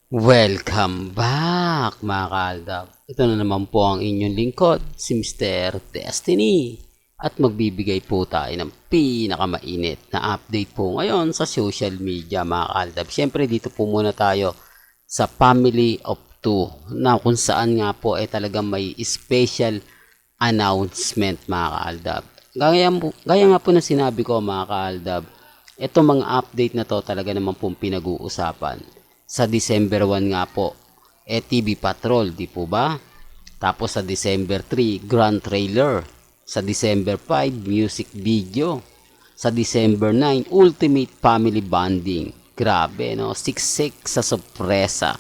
Welcome back mga kaaldab. Ito na naman po ang inyong lingkod, si Mr. Destiny. At magbibigay po tayo ng pinakamainit na update po ngayon sa social media mga kaaldab. Siyempre dito po muna tayo sa Family of Two na kung saan nga po ay talagang may special announcement mga kaaldab. Gaya nga po na sinabi ko mga kaaldab, ito mga update na to talaga naman pong pinag-uusapan sa December 1 nga po, TV Patrol, di po ba? Tapos sa December 3, Grand Trailer. Sa December 5, music video. Sa December 9, Ultimate Family Bonding. Grabe, no? Siksik sa sorpresa.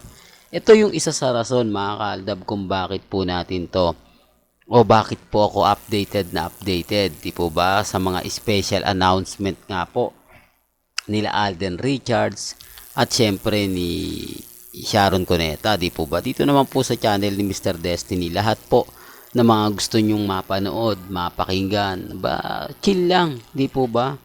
Ito yung isa sa rason, mga kaaldab, kung bakit po natin to o bakit po ako updated na updated, di po ba? Sa mga special announcement nga po nila Alden Richards at syempre ni Sharon Cuneta, di po ba? Dito naman po sa channel ni Mr. Destiny, lahat po na mga gusto nyong mapanood, mapakinggan, ba, chill lang, di po ba?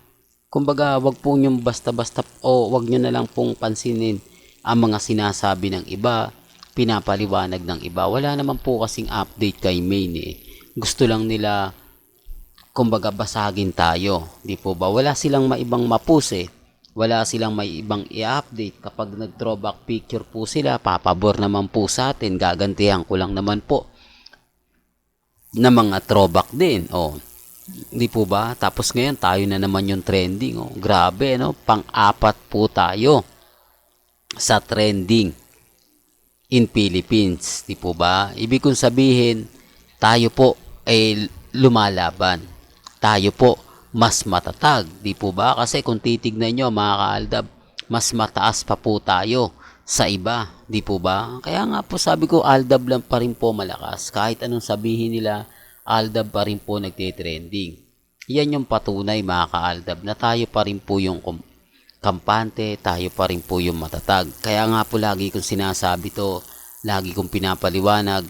Kumbaga, wag po nyong basta-basta o wag nyo na lang pong pansinin ang mga sinasabi ng iba, pinapaliwanag ng iba. Wala naman po kasing update kay Main eh. Gusto lang nila kumbaga basagin tayo, di po ba? Wala silang maibang mapuse, wala silang may ibang i-update. Kapag nag-throwback picture po sila, papabor naman po sa atin, gagantihan ko lang naman po na mga throwback din. Oh, di po ba? Tapos ngayon tayo na naman yung trending. Oh, grabe, no? Pang-apat po tayo sa trending in Philippines, di po ba? Ibig kong sabihin, tayo po ay lumalaban. Tayo po mas matatag, di po ba? Kasi kung titignan nyo mga kaaldab, mas mataas pa po tayo sa iba, di po ba? Kaya nga po sabi ko, Aldab lang pa rin po malakas. Kahit anong sabihin nila, Aldab pa rin po nagte-trending. Yan yung patunay mga kaaldab na tayo pa rin po yung kampante, tayo pa rin po yung matatag. Kaya nga po lagi kong sinasabi to, lagi kong pinapaliwanag,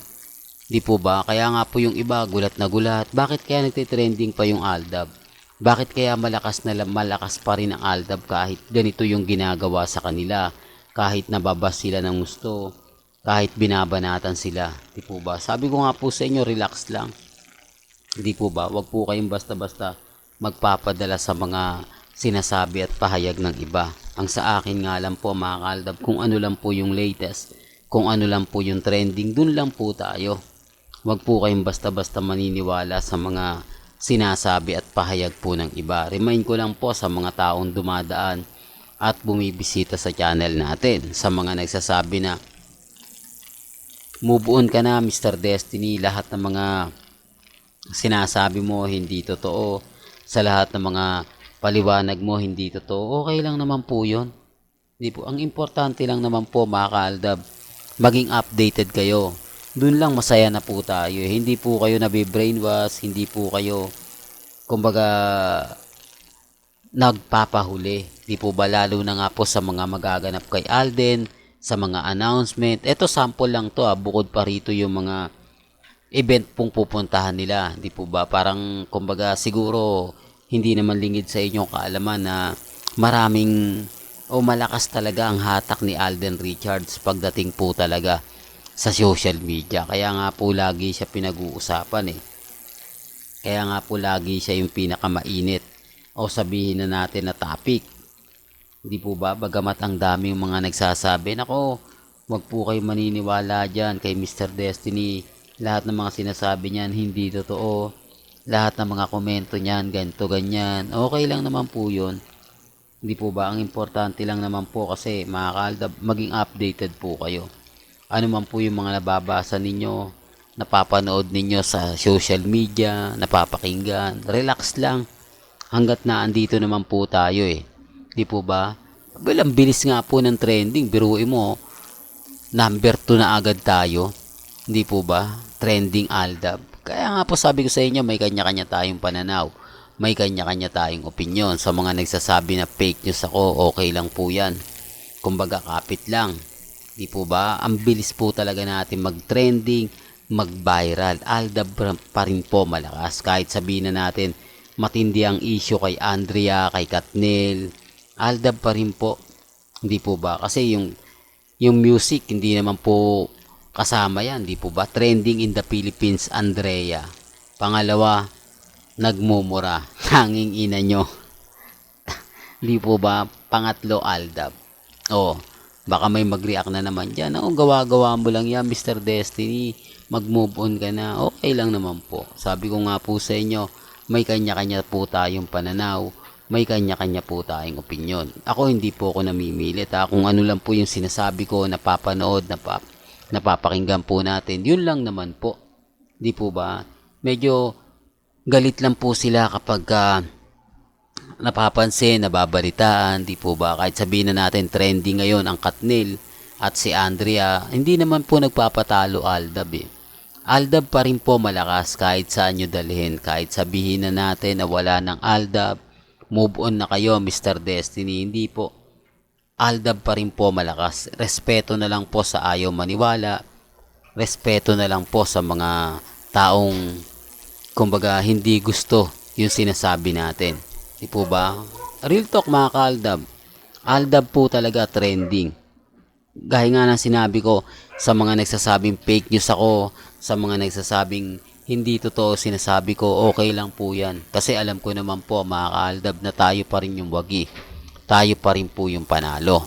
di po ba? Kaya nga po yung iba gulat na gulat, bakit kaya nagte-trending pa yung Aldab? Bakit kaya malakas pa rin ang Aldab kahit ganito yung ginagawa sa kanila? Kahit nababas sila ng gusto, kahit binabanatan sila, di po ba? Sabi ko nga po sa inyo, relax lang. Di po ba? Huwag po kayong basta-basta magpapadala sa mga sinasabi at pahayag ng iba. Ang sa akin nga lang po mga kaaldab, kung ano lang po yung latest, kung ano lang po yung trending, dun lang po tayo. Huwag po kayong basta-basta maniniwala sa mga sinasabi at pahayag po ng iba. Remind ko lang po sa mga taong dumadaan at bumibisita sa channel natin, sa mga nagsasabi na move on ka na Mr. Destiny, lahat ng mga sinasabi mo hindi totoo, sa lahat ng mga paliwanag mo hindi totoo, okay lang naman po yun. Di po, ang importante lang naman po mga kaaldab, maging updated kayo. Doon lang masaya na po tayo. Hindi po kayo nabibrainwash, hindi po kayo kumbaga nagpapahuli. Di po ba, lalo na nga po sa mga magaganap kay Alden, sa mga announcement. Ito sample lang to bukod pa rito yung mga event pong pupuntahan nila. Di po ba, parang kumbaga siguro hindi naman lingid sa inyong kaalaman na maraming o malakas talaga ang hatak ni Alden Richards pagdating po talaga sa social media. Kaya nga po lagi siya pinag-uusapan eh. Kaya nga po lagi siya yung pinakamainit o sabihin na natin na topic. Hindi po ba? Bagamat ang daming mga nagsasabi, nako, wag po kayo maniniwala dyan kay Mr. Destiny. Lahat ng mga sinasabi niyan hindi totoo. Lahat ng mga komento niyan, ganito, ganyan. Okay lang naman po yun. Hindi po ba? Ang importante lang naman po kasi mga kaaldab, maging updated po kayo. Ano man po yung mga nababasa ninyo, napapanood ninyo sa social media, napapakinggan, relax lang. Hanggat na andito naman po tayo eh. Di po ba? Well, ang bilis nga po ng trending. Biruin mo, number 2 na agad tayo. Hindi po ba? Trending Aldab. Kaya nga po sabi ko sa inyo, may kanya-kanya tayong pananaw. May kanya-kanya tayong opinion. Sa mga nagsasabi na fake news ako, okay lang po yan. Kumbaga, kapit lang. Di po ba? Ang bilis po talaga natin mag-trending, mag-viral. Aldab pa rin po malakas. Kahit sabihin na natin, matindi ang issue kay Andrea, kay Katnel, Aldab pa rin po. Hindi po ba? Kasi yung Yung music, hindi naman po kasama yan, di po ba? Trending in the Philippines, Andrea. Pangalawa, nagmumura. Tanging ina nyo. Di po ba? Pangatlo, Aldab. Oh, baka may mag-react na naman dyan. Oh, gawa-gawa mo lang yan, Mr. Destiny. Mag-move on ka na. Okay lang naman po. Sabi ko nga po sa inyo, may kanya-kanya po tayong pananaw. May kanya-kanya po tayong opinyon. Ako hindi po ako namimilit. Kung ano lang po yung sinasabi ko, napapanood, napapakinggan po natin, yun lang naman po. Di po ba? Medyo galit lang po sila kapag napapansin, nababalitaan, di po ba? Kahit sabihin na natin trending ngayon ang Katnil at si Andrea, hindi naman po nagpapatalo Aldab eh. Aldab pa rin po malakas kahit saan nyo dalhin. Kahit sabihin na natin na wala ng Aldab, move on na kayo Mr. Destiny, hindi po. Aldab pa rin po malakas. Respeto na lang po sa ayaw maniwala. Respeto na lang po sa mga taong kumbaga hindi gusto yung sinasabi natin. Di po ba? Real talk mga ka-Aldab. Aldab po talaga trending. Gaya nga ng sinabi ko sa mga nagsasabing fake news ako, sa mga nagsasabing hindi totoo sinasabi ko, okay lang po yan. Kasi alam ko naman po mga ka-Aldab na tayo pa rin yung wagi. Tayo pa rin po yung panalo.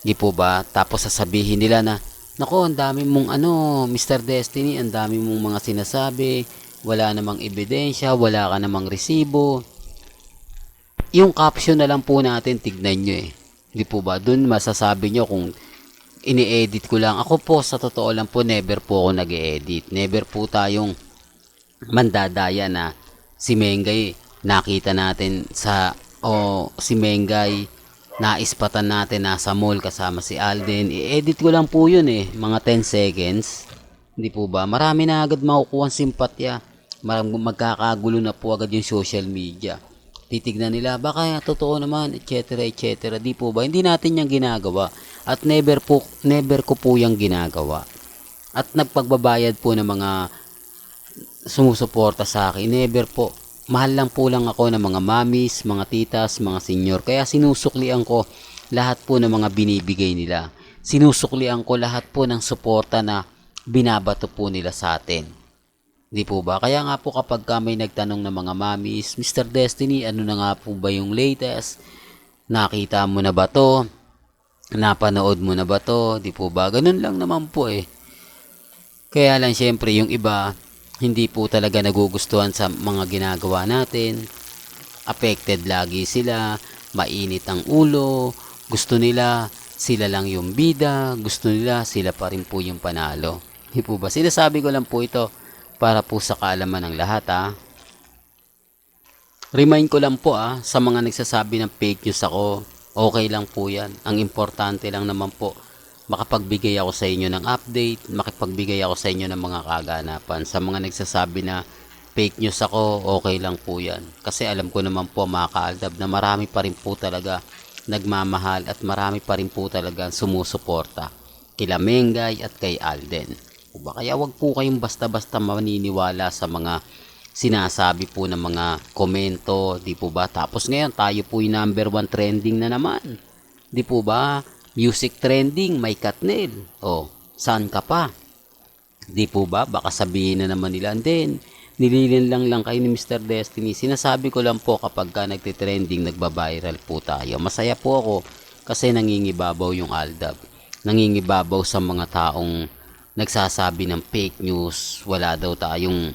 Di po ba? Tapos sasabihin nila na, nako, ang dami mong Mr. Destiny, ang dami mong mga sinasabi, wala namang ebidensya, wala ka namang resibo. Yung caption na lang po natin, tignan nyo eh. Di po ba? Doon masasabi nyo kung ini-edit ko lang. Ako po, sa totoo lang po, never po ako nag-edit. Never po tayong mandadaya na si Mengay nakita natin si Mengay naispatan natin nasa mall kasama si Alden. I-edit ko lang po yun eh. Mga 10 seconds. Di po ba? Marami na agad makukuha simpatya. Magkakagulo na po agad yung social media. Titignan nila, baka totoo naman, etc. etc. Di po ba? Hindi natin yung ginagawa. At never ko po yung ginagawa. At nagpagbabayad po ng mga sumusuporta sa akin. Never po. Mahal lang po lang ako ng mga mamis, mga titas, mga senior. Kaya sinusuklian ko lahat po ng mga binibigay nila. Sinusuklian ko lahat po ng suporta na binabato po nila sa atin. Di po ba? Kaya nga po kapag may nagtanong ng mga mamis, Mr. Destiny, ano na nga po ba yung latest? Nakita mo na ba to? Napanood mo na ba to? Di po ba? Ganun lang naman po eh. Kaya lang syempre yung iba, hindi po talaga nagugustuhan sa mga ginagawa natin. Affected lagi sila, mainit ang ulo, gusto nila sila lang yung bida, gusto nila sila pa rin po yung panalo. Di po ba? Sinasabi ko lang po ito para po sa kaalaman ng lahat Remind ko lang po sa mga nagsasabi ng fake news ako, okay lang po yan. Ang importante lang naman po, makapagbigay ako sa inyo ng update, makapagbigay ako sa inyo ng mga kaganapan. Sa mga nagsasabi na fake news ako, okay lang po yan. Kasi alam ko naman po mga ka-Aldab na marami pa rin po talaga nagmamahal at marami pa rin po talaga sumusuporta kila Mengay at kay Alden. Kaya wag po kayong basta-basta maniniwala sa mga sinasabi po ng mga komento, di po ba? Tapos ngayon tayo po yung number 1 trending na naman. Di po ba? Music trending, may Katnil. Saan ka pa? Di po ba? Baka sabihin na naman nila, then nililin lang kayo ni Mr. Destiny. Sinasabi ko lang po kapag nagtitrending, nagbabiral po tayo. Masaya po ako kasi nangingibabaw yung Aldab. Nangingibabaw sa mga taong nagsasabi ng fake news, wala daw tayong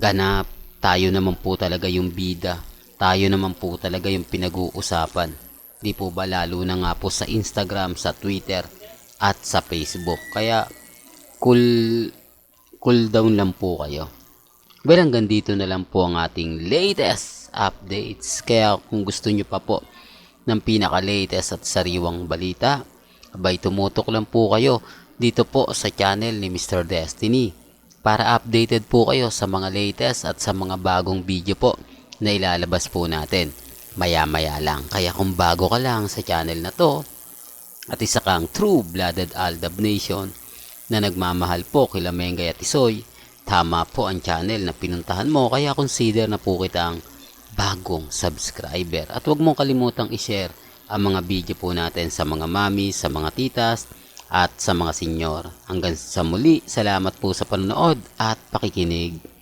ganap, tayo naman po talaga yung bida, tayo naman po talaga yung pinag-uusapan. Di po ba lalo na nga po sa Instagram, sa Twitter, at sa Facebook. Kaya cool down lang po kayo. Well, hanggang dito na lang po ang ating latest updates. Kaya kung gusto nyo pa po ng pinaka-latest at sariwang balita, abay tumutok lang po kayo dito po sa channel ni Mr. Destiny para updated po kayo sa mga latest at sa mga bagong video po na ilalabas po natin maya-maya lang. Kaya kung bago ka lang sa channel na to at isa kang true-blooded Aldab Nation na nagmamahal po kila Mengay at Isoy, tama po ang channel na pinuntahan mo. Kaya consider na po kitang bagong subscriber. At huwag mong kalimutang i-share ang mga video po natin sa mga mami, sa mga titas, at sa mga senyor. Hanggang sa muli, salamat po sa panonood at pakikinig.